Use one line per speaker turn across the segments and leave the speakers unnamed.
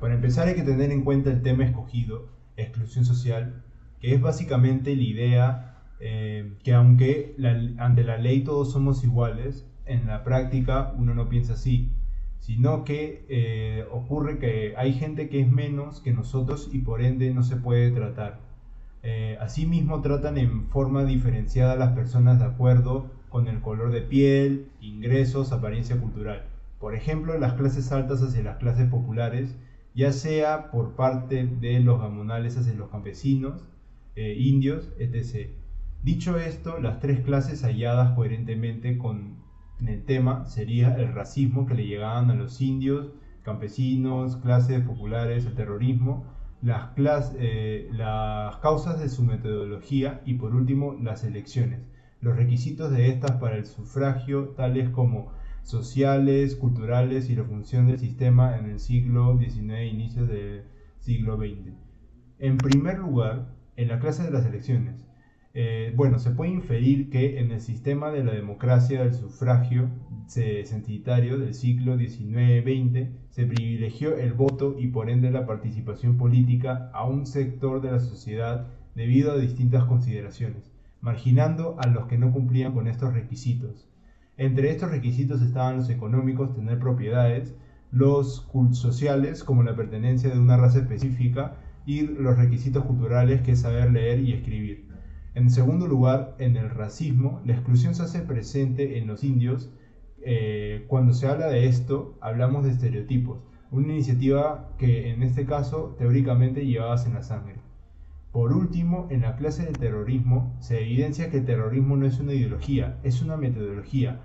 Para empezar hay que tener en cuenta el tema escogido, exclusión social, que es básicamente la idea que aunque ante la ley todos somos iguales, en la práctica uno no piensa así, sino que ocurre que hay gente que es menos que nosotros y por ende no se puede tratar. Asimismo, tratan en forma diferenciada a las personas de acuerdo con el color de piel, ingresos, apariencia cultural. Por ejemplo, las clases altas hacia las clases populares, ya sea por parte de los gamonales hacia los campesinos, indios, etc. Dicho esto, las tres clases halladas coherentemente con el tema sería el racismo que le llegaban a los indios, campesinos, clases populares, el terrorismo, las causas de su metodología y por último las elecciones. Los requisitos de estas para el sufragio, tales como sociales, culturales y la función del sistema en el siglo XIX e inicios del siglo XX. En primer lugar, en la clase de las elecciones, bueno, se puede inferir que en el sistema de la democracia del sufragio censitario del siglo XIX-XX se privilegió el voto y por ende la participación política a un sector de la sociedad debido a distintas consideraciones, marginando a los que no cumplían con estos requisitos. Entre estos requisitos estaban los económicos, tener propiedades, los sociales, como la pertenencia de una raza específica, y los requisitos culturales, que es saber leer y escribir. En segundo lugar, en el racismo, la exclusión se hace presente en los indios. Cuando se habla de esto, hablamos de estereotipos, una iniciativa que en este caso teóricamente llevabas en la sangre. Por último, en la clase del terrorismo se evidencia que el terrorismo no es una ideología, es una metodología,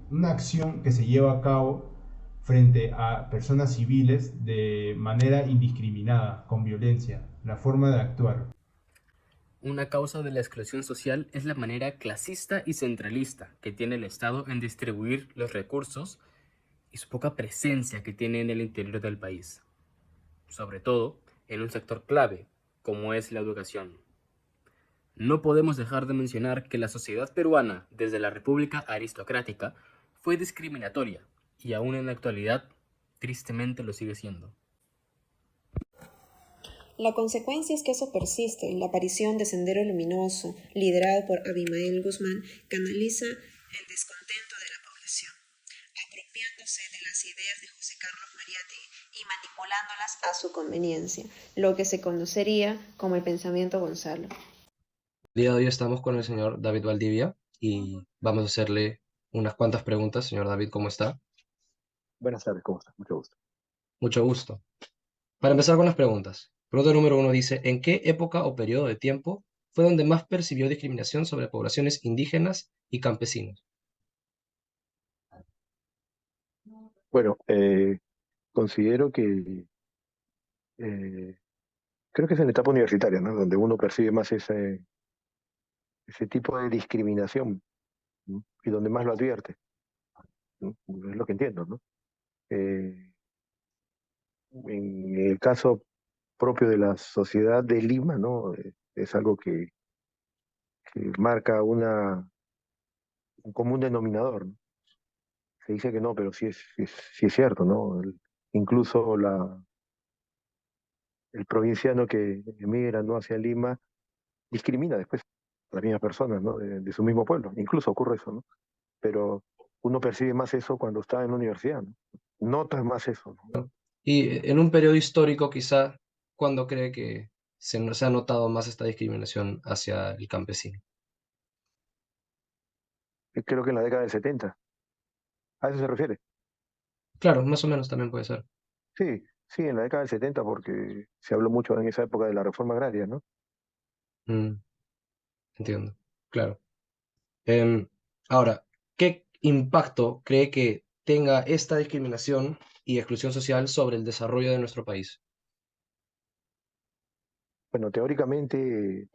una acción que se lleva a cabo frente a personas civiles de manera indiscriminada, con violencia, la forma de actuar.
Una causa de la exclusión social es la manera clasista y centralista que tiene el Estado en distribuir los recursos y su poca presencia que tiene en el interior del país, sobre todo en un sector clave como es la educación. No podemos dejar de mencionar que la sociedad peruana, desde la República Aristocrática, fue discriminatoria y aún en la actualidad, tristemente lo sigue siendo.
La consecuencia es que eso persiste. La aparición de Sendero Luminoso, liderado por Abimael Guzmán, canaliza el descontento de la población, apropiándose de las ideas de José Carlos Mariátegui y manipulándolas a su conveniencia, lo que se conocería como el pensamiento Gonzalo.
El día de hoy estamos con el señor David Valdivia y vamos a hacerle unas cuantas preguntas. Señor David, ¿cómo está?
Buenas tardes, ¿cómo estás? Mucho gusto.
Mucho gusto. Para empezar con las preguntas, pregunta número uno dice, ¿en qué época o periodo de tiempo fue donde más percibió discriminación sobre poblaciones indígenas y campesinos?
Bueno, considero que eh, creo que es en la etapa universitaria, ¿no? Donde uno percibe más ese tipo de discriminación, ¿no? Y donde más lo advierte, ¿no? Es lo que entiendo, ¿no? Eh, en el caso propio de la sociedad de Lima, ¿no? Es algo que marca un común denominador, ¿no? Se dice que no, pero sí es cierto, ¿no? Incluso el provinciano que emigra, ¿no? Hacia Lima discrimina después a las mismas personas, ¿no? De su mismo pueblo. Incluso ocurre eso, ¿no? Pero uno percibe más eso cuando está en la universidad, ¿no? Notas más eso, ¿no?
Y en un periodo histórico, quizá, ¿cuándo cree que se ha notado más esta discriminación hacia el campesino?
Creo que en la década del 70. ¿A eso se refiere?
Claro, más o menos también puede ser.
Sí, sí, en la década del 70 porque se habló mucho en esa época de la reforma agraria, ¿no?
Mm, entiendo, claro. Em, Ahora, ¿qué impacto cree que tenga esta discriminación y exclusión social sobre el desarrollo de nuestro país?
Bueno, teóricamente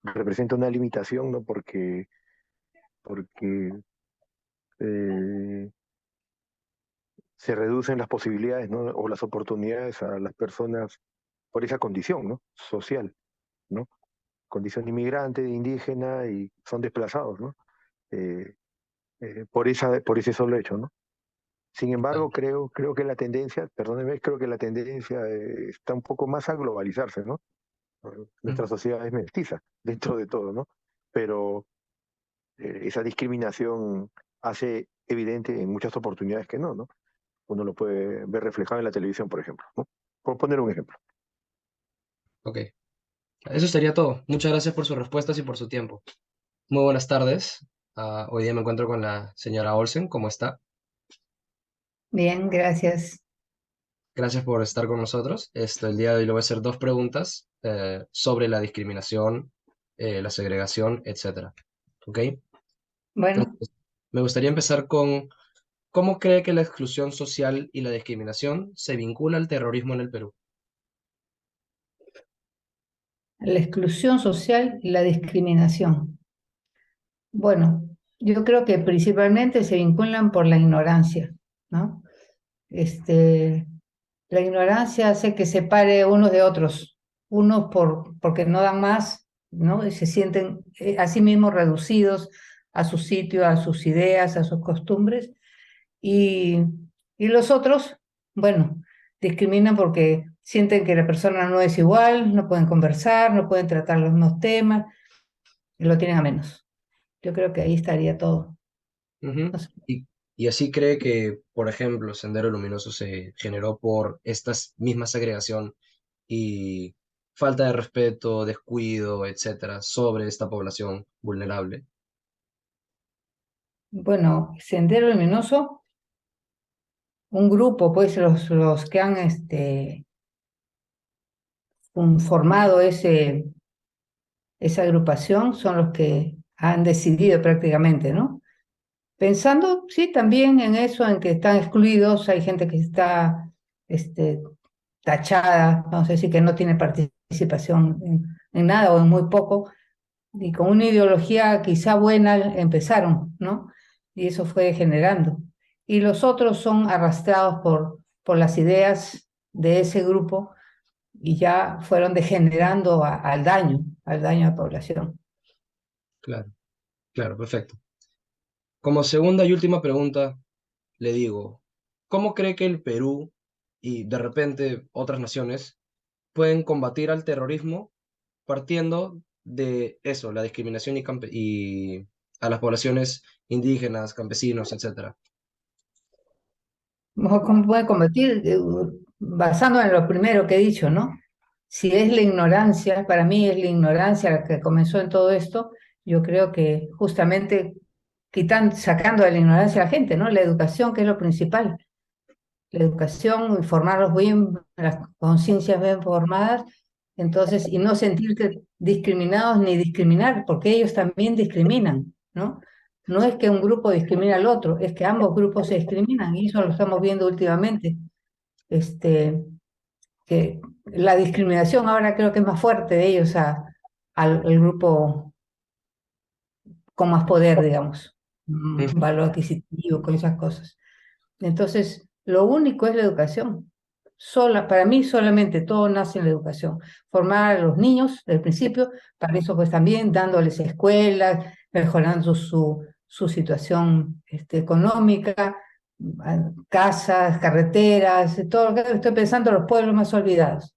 representa una limitación, ¿no? Porque eh, se reducen las posibilidades, ¿no? O las oportunidades a las personas por esa condición, ¿no? Social, ¿no? Condición de inmigrante, de indígena y son desplazados, ¿no? Eh, por ese solo hecho, ¿no? Sin
Claro.
embargo, creo que la tendencia, perdóneme, creo que la tendencia está un poco más a globalizarse, ¿no?
Mm.
Nuestra sociedad es mestiza dentro de todo, ¿no? Pero esa discriminación hace evidente en muchas oportunidades que no, ¿no? Uno lo puede ver reflejado en la televisión, por ejemplo, ¿no? Por poner un ejemplo.
Ok, eso sería todo. Muchas gracias por sus respuestas y por su tiempo. Muy buenas tardes. Hoy día me encuentro con la señora Olsen. ¿Cómo está?
Bien, gracias.
Gracias por estar con nosotros. El día de hoy le voy a hacer dos preguntas sobre la discriminación, la segregación, etcétera. ¿Ok?
Bueno,
Entonces, me gustaría empezar con ¿cómo cree que la exclusión social y la discriminación se vincula al terrorismo en el Perú?
la exclusión social y la discriminación. Bueno, yo creo que principalmente se vinculan por la ignorancia, ¿no? Este, la ignorancia hace que separe unos de otros, unos porque no dan más, ¿no? Y se sienten a sí mismos reducidos a su sitio, a sus ideas, a sus costumbres, y, y los otros, bueno, discriminan porque sienten que la persona no es igual, no pueden conversar, no pueden tratar los mismos temas, y lo tienen a menos. Yo creo que ahí estaría todo.
Ujú.
No sé.
Y así cree que, por ejemplo, Sendero Luminoso se generó por esta misma segregación y falta de respeto, descuido, etcétera, sobre esta población vulnerable.
Bueno, Sendero Luminoso, un grupo, pues los que han formado esa agrupación son los que han decidido prácticamente, ¿no? Pensando, sí, también en eso, en que están excluidos, hay gente que está este, tachada, vamos a decir que no tiene participación en nada o en muy poco, y con una ideología quizá buena empezaron, ¿no? Y eso fue generando. Y los otros son arrastrados por las ideas de ese grupo y ya fueron degenerando al daño a la población.
Claro, claro, perfecto. Como segunda y última pregunta, le digo, ¿cómo cree que el Perú y de repente otras naciones pueden combatir al terrorismo partiendo de eso, la discriminación y a las poblaciones indígenas, campesinos, etcétera?
¿Cómo puede combatir? Basando en lo primero que he dicho, ¿no? Si es la ignorancia, para mí es la ignorancia la que comenzó en todo esto, yo creo que justamente sacando de la ignorancia a la gente, ¿no? La educación, que es lo principal. La educación, y formarlos bien, las conciencias bien formadas, entonces, y no sentirte discriminados ni discriminar, porque ellos también discriminan, ¿no? No es que un grupo discrimina al otro, es que ambos grupos se discriminan, y eso lo estamos viendo últimamente. Este, que la discriminación ahora creo que es más fuerte de ellos al grupo con más poder, digamos,
Ujú.
valor adquisitivo, con esas cosas. Entonces, lo único es la educación. Para mí solamente todo nace en la educación. Formar a los niños desde el principio, para eso pues también dándoles escuelas, mejorando su situación económica, casas, carreteras, todo lo que estoy pensando, los pueblos más olvidados.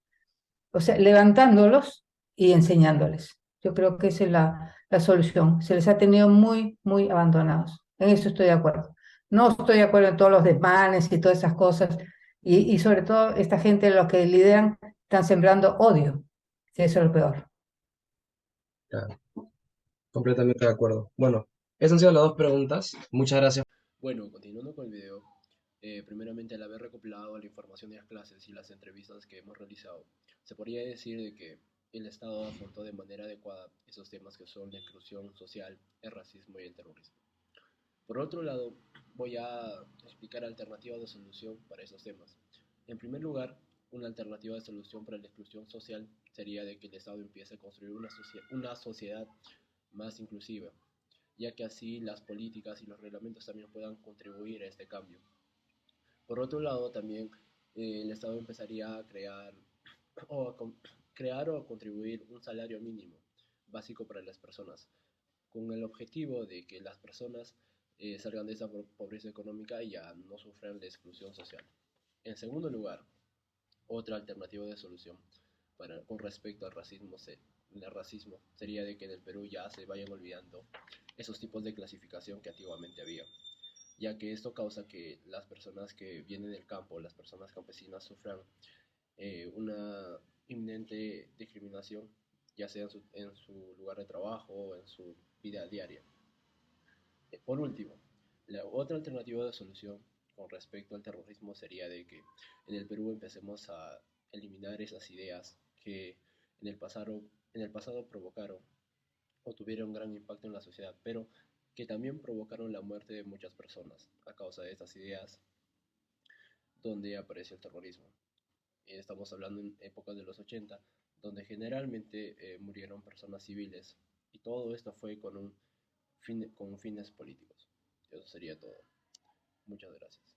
O sea, levantándolos y enseñándoles. Yo creo que esa es la solución. Se les ha tenido muy, muy abandonados. En eso estoy de acuerdo. No estoy de acuerdo en todos los desmanes y todas esas cosas. Y sobre todo, esta gente, los que lideran, están sembrando odio. Eso es lo peor.
Claro, completamente de acuerdo. Bueno, esas han sido las dos preguntas. Muchas gracias.
Bueno, continuando con el video, primeramente al haber recopilado la información de las clases y las entrevistas que hemos realizado, se podría decir de que el Estado afrontó de manera adecuada esos temas que son la exclusión social, el racismo y el terrorismo. Por otro lado, voy a explicar alternativas de solución para esos temas. En primer lugar, una alternativa de solución para la exclusión social sería de que el Estado empiece a construir una sociedad más inclusiva, ya que así las políticas y los reglamentos también puedan contribuir a este cambio. Por otro lado, también el Estado empezaría a o a crear o a contribuir un salario mínimo básico para las personas, con el objetivo de que las personas
salgan de esa pobreza económica y ya no sufran de exclusión social. En segundo lugar, otra alternativa de solución con respecto al racismo, el racismo sería de que en el Perú ya se vayan olvidando esos tipos de clasificación que antiguamente había, ya que esto causa que las personas que vienen del campo, las personas campesinas, sufran una inminente discriminación, ya sea en su lugar de trabajo o en su vida diaria. Por último, la otra alternativa de solución con respecto al terrorismo sería de que en el Perú empecemos a eliminar esas ideas que en el pasado provocaron o tuvieron un gran impacto en la sociedad, pero que también provocaron la muerte de muchas personas a causa de estas ideas donde apareció el terrorismo. Estamos hablando en épocas de los 80, donde generalmente murieron personas civiles y todo esto fue con fines políticos. Eso sería todo. Muchas gracias.